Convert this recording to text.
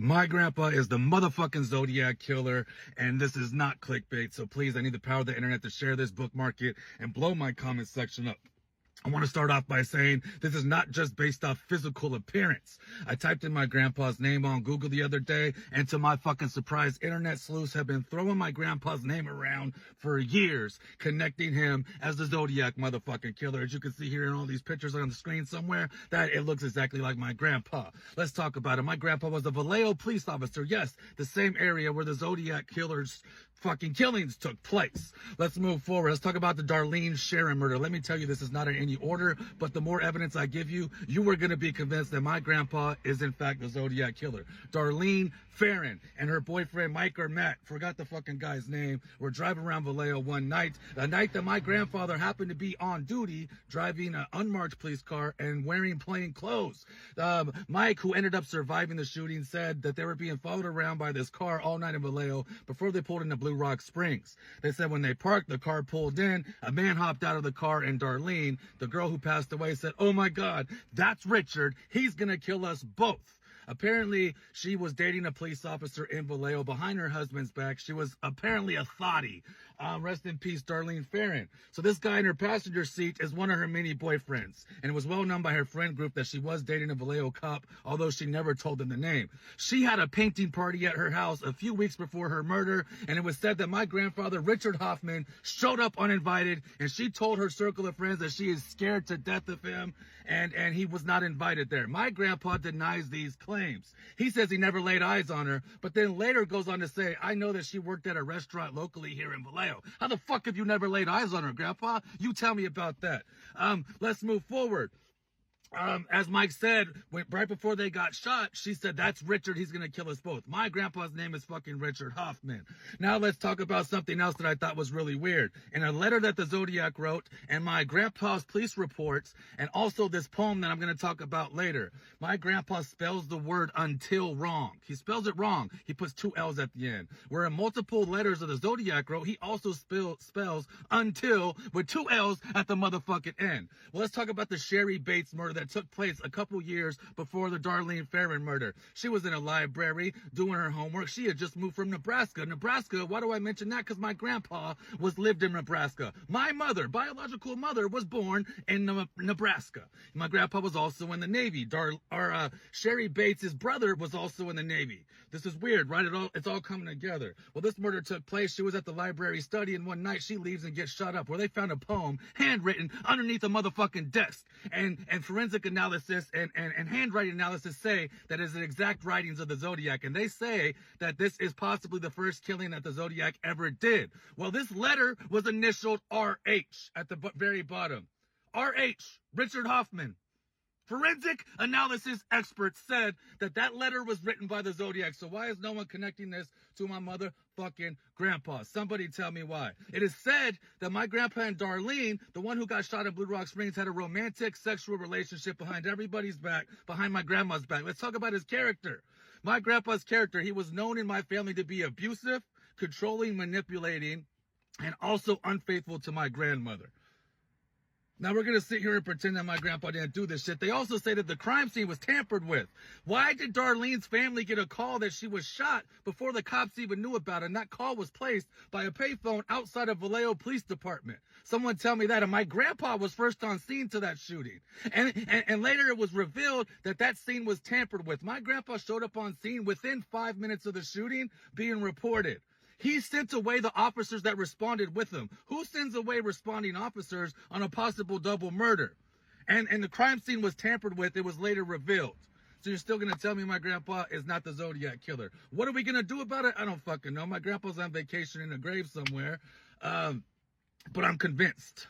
My grandpa is the motherfucking Zodiac killer, and this is not clickbait. So please, I need the power of the internet to share this, bookmark it, and blow my comment section up. I want to start off by saying this is not just based off physical appearance. I typed in my grandpa's name on Google the other day, and to my fucking surprise, internet sleuths have been throwing my grandpa's name around for years, connecting him as the Zodiac motherfucking killer. As you can see here in all these pictures on the screen somewhere, that it looks exactly like my grandpa. Let's talk about it. My grandpa was a Vallejo police officer. Yes, the same area where the Zodiac killer's fucking killings took place. Let's move forward. Let's talk about the Darlene Sharon murder. Let me tell you, this is not in any order, but the more evidence I give you, you are going to be convinced that my grandpa is in fact the Zodiac killer. Darlene Farron and her boyfriend Mike or Matt, forgot the fucking guy's name, were driving around Vallejo one night, the night that my grandfather happened to be on duty, driving an unmarked police car and wearing plain clothes. Mike, who ended up surviving the shooting, said that they were being followed around by this car all night in Vallejo before they pulled into Blue Rock Springs. They said when they parked, the car pulled in, a man hopped out of the car, and Darlene, the girl who passed away, said, "Oh my God, that's Richard. He's gonna kill us both." Apparently, she was dating a police officer in Vallejo behind her husband's back. She was apparently a thotty. Rest in peace, Darlene Farron. So this guy in her passenger seat is one of her many boyfriends. And it was well known by her friend group that she was dating a Vallejo cop, although she never told them the name. She had a painting party at her house a few weeks before her murder, and it was said that my grandfather, Richard Hoffman, showed up uninvited, and she told her circle of friends that she is scared to death of him, and he was not invited there. My grandpa denies these claims. He says he never laid eyes on her, but then later goes on to say, "I know that she worked at a restaurant locally here in Vallejo." How the fuck have you never laid eyes on her, Grandpa? You tell me about that. Let's move forward. As Mike said, right before they got shot, she said, "That's Richard. He's going to kill us both." My grandpa's name is fucking Richard Hoffman. Now let's talk about something else that I thought was really weird. In a letter that the Zodiac wrote, and my grandpa's police reports, and also this poem that I'm going to talk about later, my grandpa spells the word until wrong. He spells it wrong. He puts 2 L's at the end. Where in multiple letters of the Zodiac wrote, he also spells until with 2 L's at the motherfucking end. Well, let's talk about the Sherry Bates murder that took place a couple years before the Darlene Farron murder. She was in a library doing her homework. She had just moved from Nebraska. Nebraska, why do I mention that? Because my grandpa lived in Nebraska. My mother, biological mother, was born in Nebraska. My grandpa was also in the Navy. Sherry Bates, his brother, was also in the Navy. This is weird, right? It's all coming together. Well, this murder took place. She was at the library studying one night. She leaves and gets shot up, where they found a poem handwritten underneath a motherfucking desk. And forensic analysis and handwriting analysis say that is the exact writings of the Zodiac, and they say that this is possibly the first killing that the Zodiac ever did. Well, this letter was initialed RH at the very bottom. RH, Richard Hoffman. Forensic analysis experts said that that letter was written by the Zodiac. So why is no one connecting this to my motherfucking grandpa? Somebody tell me why. It is said that my grandpa and Darlene, the one who got shot in Blue Rock Springs, had a romantic sexual relationship behind everybody's back, behind my grandma's back. Let's talk about his character. My grandpa's character, he was known in my family to be abusive, controlling, manipulating, and also unfaithful to my grandmother. Now we're going to sit here and pretend that my grandpa didn't do this shit. They also say that the crime scene was tampered with. Why did Darlene's family get a call that she was shot before the cops even knew about it? And that call was placed by a payphone outside of Vallejo Police Department. Someone tell me that. And my grandpa was first on scene to that shooting. And later it was revealed that that scene was tampered with. My grandpa showed up on scene within 5 minutes of the shooting being reported. He sent away the officers that responded with him. Who sends away responding officers on a possible double murder? And the crime scene was tampered with. It was later revealed. So you're still going to tell me my grandpa is not the Zodiac killer. What are we going to do about it? I don't fucking know. My grandpa's on vacation in a grave somewhere. But I'm convinced.